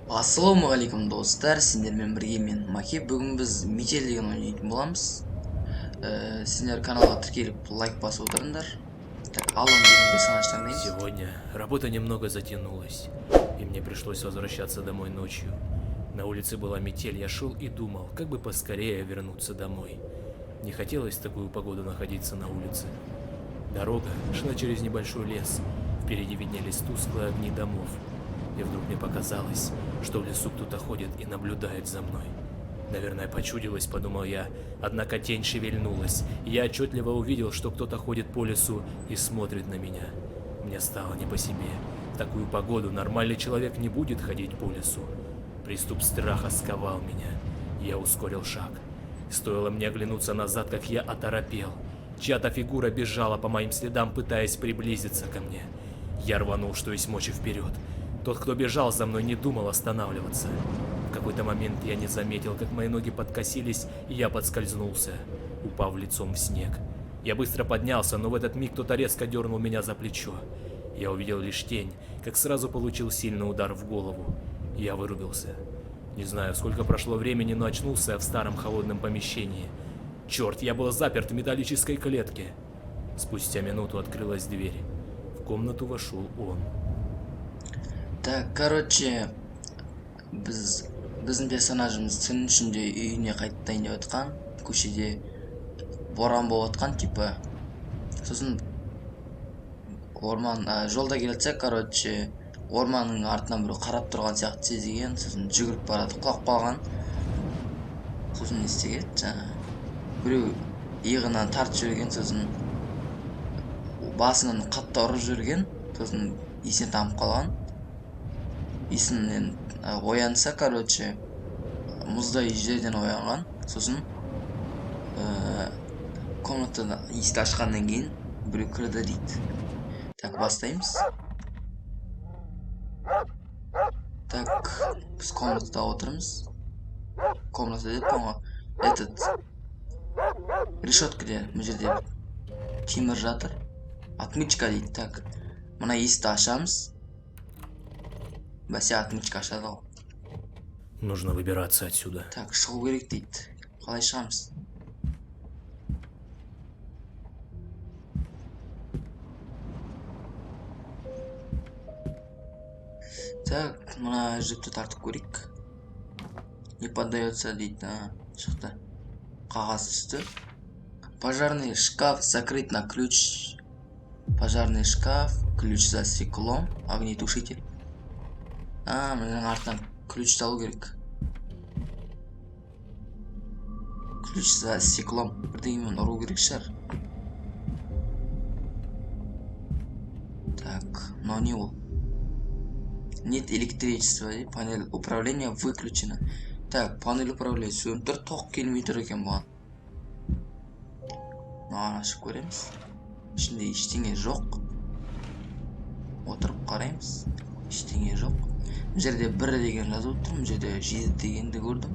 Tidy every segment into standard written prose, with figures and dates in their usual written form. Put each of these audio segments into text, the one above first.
Ассалаумағалейкум достар, сендермен бірге мен Маки. Бүгін біз метель деген ойнайтын боламыз. Сендер каналға тіркеліп лайк басып отырыңдар. Так, Алан деген персонаж таңдаймыз. Сегодня работа немного затянулась, и мне пришлось возвращаться домой ночью. На улице была метель, я шел и думал, как бы поскорее вернуться домой. Не хотелось в такую погоду находиться на улице. Дорога шла через небольшой лес, впереди виднелись тусклые огни домов. И вдруг мне показалось, что в лесу кто-то ходит и наблюдает за мной. Наверное, почудилось, подумал я, однако тень шевельнулась, и я отчетливо увидел, что кто-то ходит по лесу и смотрит на меня. Мне стало не по себе. В такую погоду нормальный человек не будет ходить по лесу. Приступ страха сковал меня. Я ускорил шаг. Стоило мне оглянуться назад, как я оторопел. Чья-то фигура бежала по моим следам, пытаясь приблизиться ко мне. Я рванул, что есть мочи, вперед. Тот, кто бежал за мной, не думал останавливаться. В какой-то момент я не заметил, как мои ноги подкосились, и я подскользнулся, упав лицом в снег. Я быстро поднялся, но в этот миг кто-то резко дернул меня за плечо. Я увидел лишь тень, как сразу получил сильный удар в голову. Я вырубился. Не знаю, сколько прошло времени, но очнулся я в старом холодном помещении. Черт, я был заперт в металлической клетке. Спустя минуту открылась дверь. В комнату вошел он. Так, біздің персонажымыз түн ішінде үйіне қайтайын деп жатқан. Көшеде боран болып жатқан, типа. Сосын жолда келе жатса, орманның артынан біреу қарап тұрған сияқты сезген. Сосын жүгіріп барады, құлап қалған. Сосын не істеген? Біреу иығынан тартып жіберген, сосын басынан қатты ұрып жіберген. Сосын есінен танып қалған. Есінен оянса, мұздай жерден оянған. Сосын комнатаны есікті ашқаннан кейін біреу кірді дейді. Так, бастаймыз. Так, біз комнатада отырмыз. Комната деп қойған. Решеткаде бұл жерде темір жатыр. Отмычка дейді. Так, мына есікті ашамыз. Бәсе отмычка ашады ғой. Нужно выбираться отсюда. Так, шығу керек дейді. Қалай шығамыз? Так, мына жүкті тартып көрейік. Не поддается дейді. Шықты. Қағаз түсті. Пожарный шкаф закрыт на ключ. Пожарный шкаф, ключ за стеклом, огнетушитель. Менің артынан ключ алу керек. Ключ за стеклом. Бірдеңемен ұру керек шығар. Так, но не ол. Нет электричества. Панель управления выключена. Так, панель управления сөніп тұр, тоқ келмей тұр екен бұған. Маған ашып көреміз. Ішінде ештеңе жоқ. Отырып қараймыз. Ештеңе жоқ. Бұл жерде 1 деген жазып тұр, бұл жерде 7 дегенді көрдім.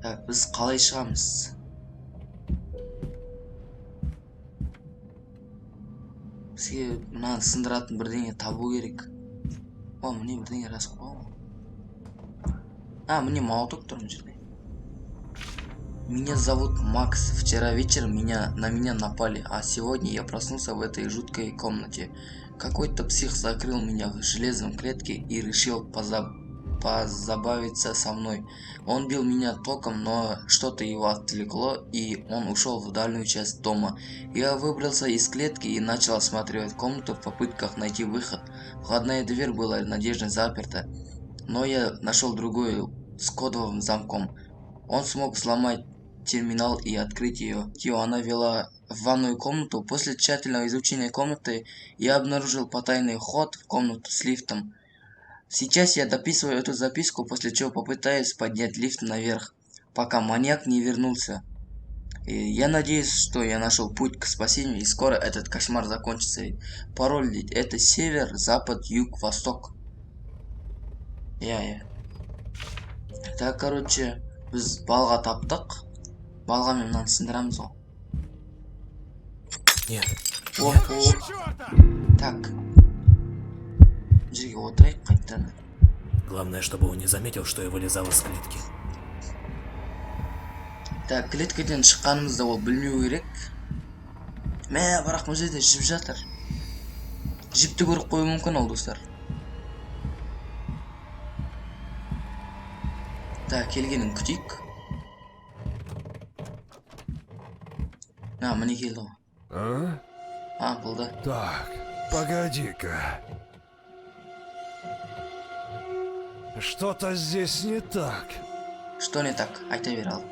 Так, біз қалай шығамыз? Бізге мынаны сындыратын бірдеңе табу керек. Міне бірдеңе жазып қойған. Міне молоток тұр бұл жерде. Меня зовут Макс. Вчера вечером на меня напали, а сегодня я проснулся в этой жуткой комнате. Какой-то псих закрыл меня в железном клетке и решил позабавиться со мной. Он бил меня током, но что-то его отвлекло, и он ушел в дальнюю часть дома. Я выбрался из клетки и начал осматривать комнату в попытках найти выход. Входная дверь была надежно заперта, но я нашел другую с кодовым замком. Он смог сломать терминал и открыть ее. Она вела в ванную комнату. После тщательного изучения комнаты я обнаружил потайный ход в комнату с лифтом. Сейчас я дописываю эту записку, после чего попытаюсь поднять лифт наверх, пока маньяк не вернулся. И я надеюсь, что я нашел путь к спасению, и скоро этот кошмар закончится. Пароль это север, запад, юг, восток. Так, біз балға таптық. Балға мен мынаны сындырамыз ғой. Нет. Так, жерге отырайық қайтадан. Главное, чтобы он не заметил, что я вылезал из клетки. Так, клеткаден шыққанымызды ол білмеу керек. Бірақ бұл жерде жіп жатыр. Жіпті көріп қою мүмкін ол, достар. Так, келгенін күтейік. Міне келді ғой. Болды. Так, погоди-ка. Что-то здесь не так. Что не так? Айта бер ал.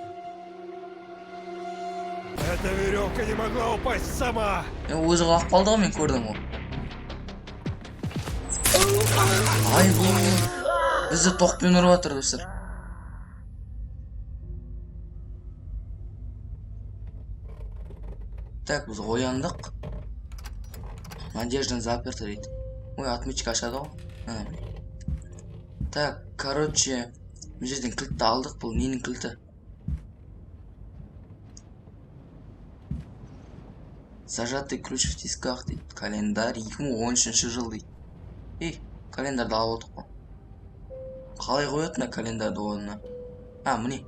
Эта веревка не могла упасть сама. Өзі қалып қалды ғой, мен көрдім ғой. Айбу, бізді тоқпен ұрып жатыр, достар. Так, біз ояндық. Надежда заперта дейді. Ой, отмычка ашады ғой. Так, короче, бұл жерден кілтті алдық. Бұл ненің кілті? Зажатый ключ в тисках дейді. Календарь 2013 жыл дейді. Календарды алып отық қой. Қалай қоятын календарды орнына? Міне.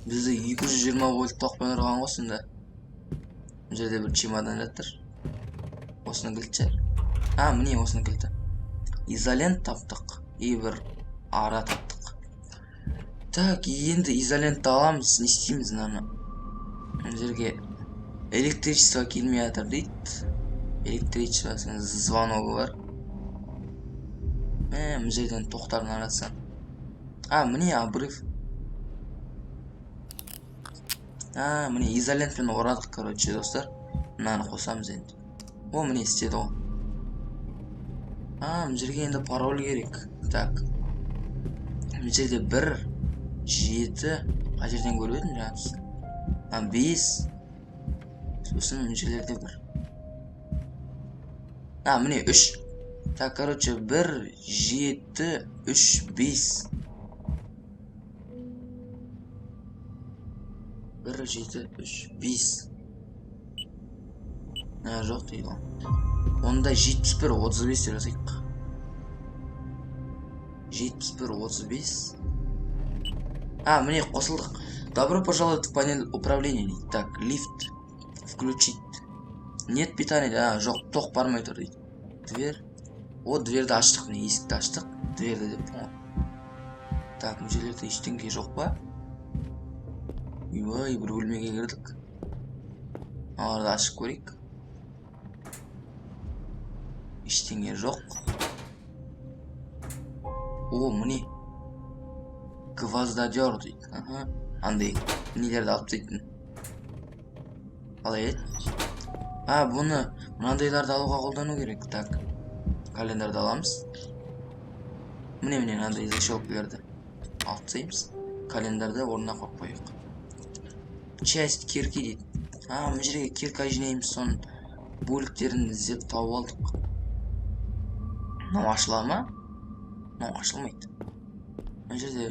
Бізді 220 вольт тоқпен ұрған ғой сонда. Бұл жерде бір чемодан жатыр. Осының кілті шығар. Міне осының кілті. Изолент таптық. Бір ара таптық. Так, енді изолентті аламыз. Не істейміз наны? Бұл жерге электричество келмей жатыр дейді. Электричествоның звоногы бар. Бұл жерден тоқтарын аратсан. Міне обрыв. Міне изолентпен орадық, короче, достар. Мынаны қосамыз енді. Міне істеді ғой. Бұл жерге енді пароль керек. Так. Бұл жерде 1, 7. Қай жерден көріп едім жаңыз? 5. Сосын бұл жерлерде 1. Міне 3. Так, короче, 1, 7, 3, 5. 1, 7, 3, 5. Жоқ дейді ғой. Онда 71, 35 жазайық. 71, 35. Міне қосылдық. Добро пожаловать в панель управления дейді. Так, лифт. Включить. Нет питания. Жоқ, тоқ бармай тұр дейді. Дверь. Дверді аштық. Міне есікті аштық. Дверді деп. Так, бұл жерлерде ештеңе жоқ па? Бір бөлмеге кірдік. Аларды ашып көрейік. Ештеңе жоқ. Міне. Гвоздодер дейді. Андай нелерді алып дейтін. Қалай еді? Бұны мынандайларды алуға қолдану керек. Так, календарды аламыз. Міне мынандай защелкаларды алып тастаймыз. Календарды орнына қойып қояйық. Часть кирки дейді. Бұл жерге кирка жинаймыз, соның бөліктерін іздеп тауып алдық. Мынау ашыла ма? Мынау ашылмайды. Бұл жерде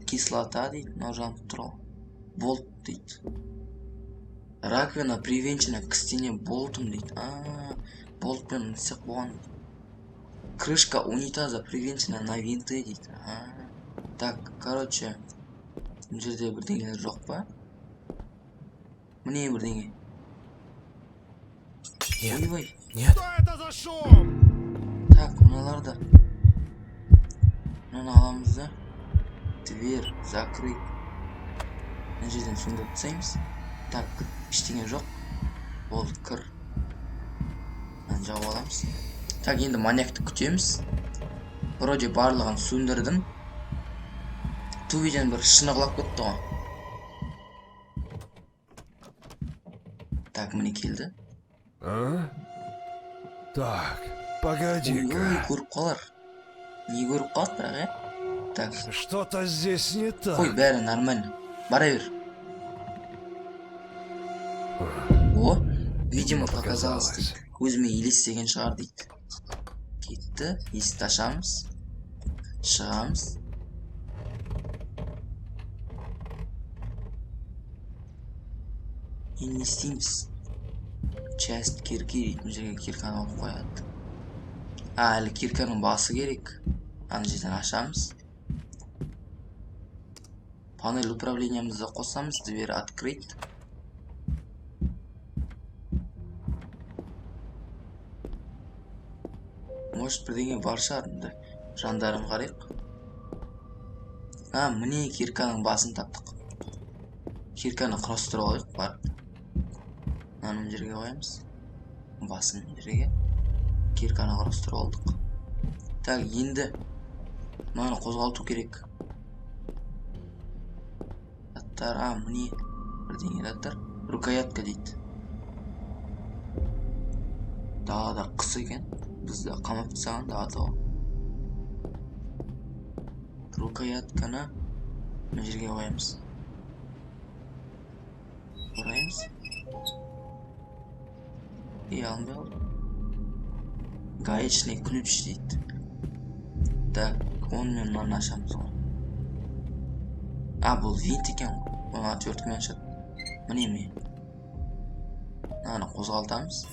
кислота дейді, мынау жанып тұр ғой. Болт дейді. Раковина привинчена к стене болтом дейді. Болтпен істеп болған. Крышка унитаза привинчена на винты дейді. Так, короче, бұл жерде бірдеңелер жоқ па? Міне бірдеңе. Нет. Что это за шум? Так, мыналарды. Мынаны аламыз да. Дверь закрыть. Мына жерден сөндіріп тастаймыз. Так, ештеңе жоқ. Болды, кір. Мынаны жауып аламыз. Так, енді маньякты күтеміз. Вроде барлығын сөндірдім. Тувиден бір шынығылап кетті ғой. Так, міне келді. Так, погоди-ка. Көріп қалар. Не көріп қалады бірақ, Так. Что-то здесь не так. Ой, бәрі нормально. Бара бер. Видимо, показалось дейді. Көзіме елестеген шығар дейді. Кетті. Есікті ашамыз. Шығамыз. Не істейміз? Chest кирки дейтін жерге кирканы алып қояды. Әлі кирканың басы керек. Ана жерден ашамыз. Панель управлениямызды қосамыз. Дверь открыть. Может бірдеңе бар шығар. Жандарым қарайық. Міне кирканың басын таптық. Кирканы құрастырып алайық барып. Мына жерге қоямыз. Басын жерге. Кирканы құрастырып алдық. Так, енді мынаны қозғалту керек. Аттар, міне бірдеңе аттар. Рукоятка дейді. Далада қыс екен. Бізді қамап тастаған далада. Рукоятканы мына жерге қоямыз. Ораймыз. Алынбай қалды. Гаечный ключ дейді. Так, онымен мынаны ашамыз ғой. Бұл винт екен ғой. Оны отверткамен ашады. Міне. Мынаны қозғалтамыз.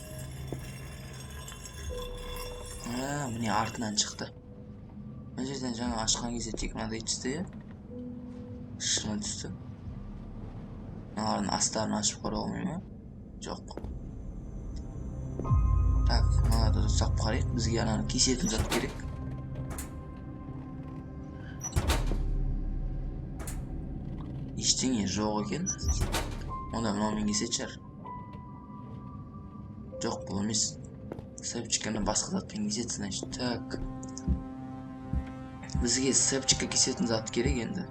Міне артынан шықты. Мына жерден жаңа ашқан кезде тек мынадай түсті, шыны түсті. Мыналардың астарын ашып көре алмай ма? Жоқ. Так, мыналарды ұсақ қарайық. Бізге ананы кесетін зат керек. Ештеңе жоқ екен. Онда мынаумен кесет шығар. Жоқ, бұл емес. Сәпчиканы басқа затпен кесет, значит. Так. Бізге сәпчикка кесетін зат керек енді.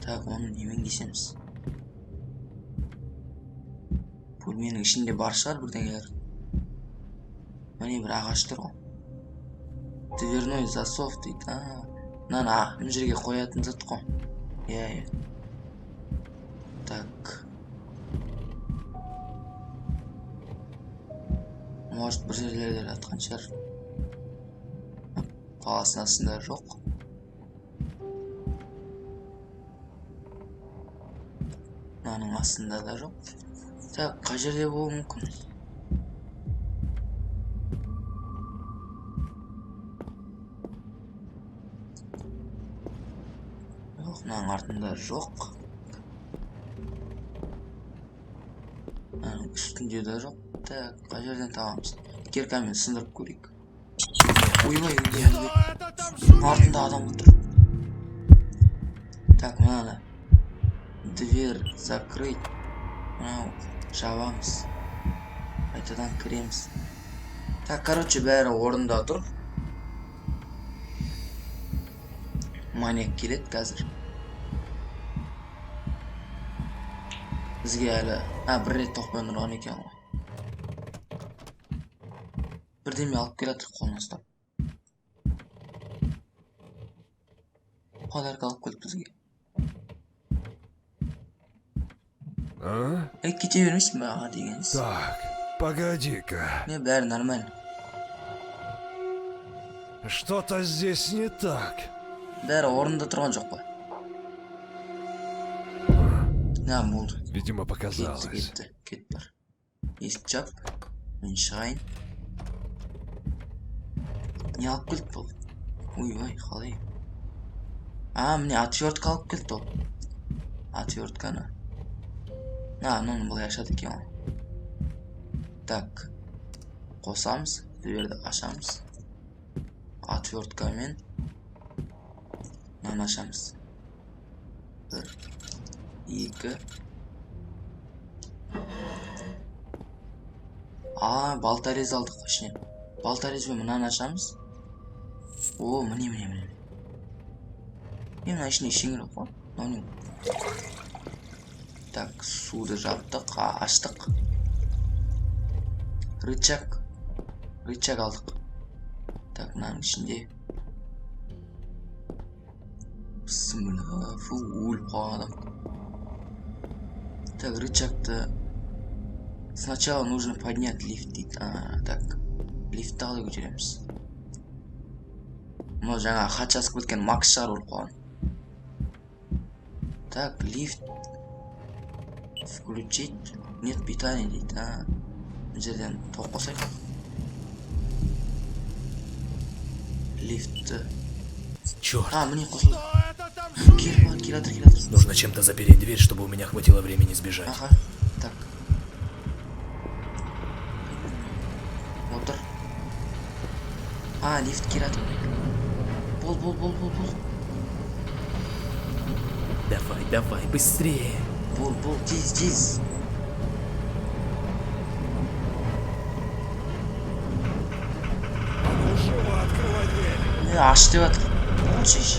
Так, оны немен кесеміз? Бөлменің ішінде бар шығар бірдеңелер. Міне бір ағаш тұр ғой. Дверной засов дейді. Мына жерге қоятын зат қой. Иә. Так. Может бір жерлерде жатқан шығар. Паласының астында жоқ. Мынаның астында да жоқ. Так, қай жерде болуы мүмкін? Жоқ, мынаның артында жоқ. Мынаның үстінде де жоқ. Так, қай жерден табамыз? Киркамен сындырып көрейік. Ойбай, артында адам тұр. Так, мынаны дверь закрыть. Мынау жабамыз. Қайтадан кіреміз. Так, короче, бәрі орында тұр. Маньяк келеді қазір. Бізге әлі бір рет тоқпен ұрған екен ғой. Бірдеме алып келатыр қолына ұстап. Подарка алып келді бізге. Кете бермейсің бе аға дегенсіз? Так, погоди-ка. Не, бәрі нормально. Что-то здесь не так. Бәрі орында тұрған жоқ па? Болды. Видимо, показалось. Кет бар. Есік жап. Мен шығайын. Не алып келді бұл? Ойбай, қалай? Міне отвертка алып келді ол. Отвертканы. Мынаны былай ашады екен ғой. Так. Қосамыз. Дверді ашамыз. Отверткамен мынаны ашамыз. 1, 2. Болторез алдық ішіне. Болторезбен мынаны ашамыз. Міне. Мына ішіне ештеңе жоқ қой. Так, суды жаптық, аштық. Рычаг алдық. Так, мынаның ішінде. Бісміллә, өліп қалған адам. Так, рычагты сначала нужно поднять лифт дейді. Так, лифтті қалай көтереміз? Мұны жаңа хат жазып кеткен Макс шығар өліп қалған. Так, лифт. Включить нет питания дейді. Бұл жерден тоқ қосайық. Лифтті. Черт, Міне қосылды. Келатыр. нужно чем-то запереть дверь, чтобы у меня хватило времени сбежать. Ага, так. Отыр. Лифт келатыр. Бол. Давай, быстрее. Бол, тез. Живо открывай дверь. Аш деп жатыр. Болшиш.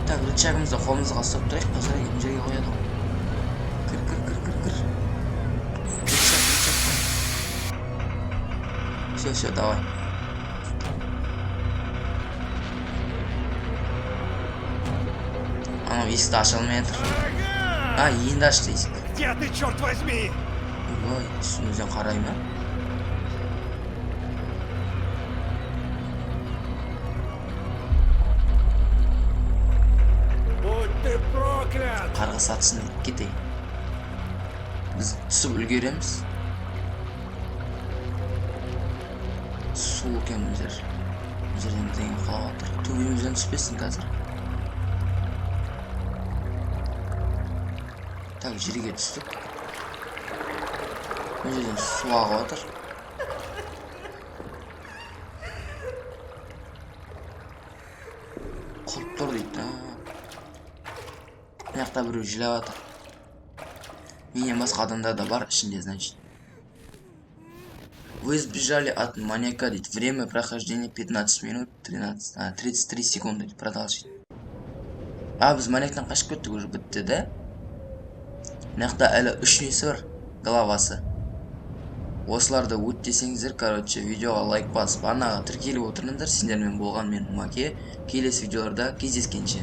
Так, рычагымызды қолымызға ұстап тұрайық, қазір мына жерге қояды ғой. Кір. Рычаг. Все, давай. Анау есікті аша алмай жатыр. Енді ашты есікті. Где ты, черт возьми? Ой, түсімізден қарай ма? Будь ты проклят! Қарғыс атсын кетейік. Біз түсіп үлгереміз. Су екен бұл жер. Бұл жерден бірдеңе құлап жатыр. Төбемізден түспесін қазір. Так, жерге түстік. Бұл жерден су ағып жатыр. Құлып тұр дейді. Мына жақта біреу жылап жатыр. Менен басқа адамдар да бар ішінде, значит. Вы сбежали от маньяка, дейді. Время прохождения 15 минут 33 секунды, дейді. Продолжить. Біз маньяктан қашып кеттік, уже бітті, да? Мына жақта әлі 3 несі бар, главасы. Осыларды өттесеңіздер, короче, видеоға лайк басып, арнаға тіркеліп отырыңыздар. Сендермен болған мен Маке. Келесі видеоларда кездескенше.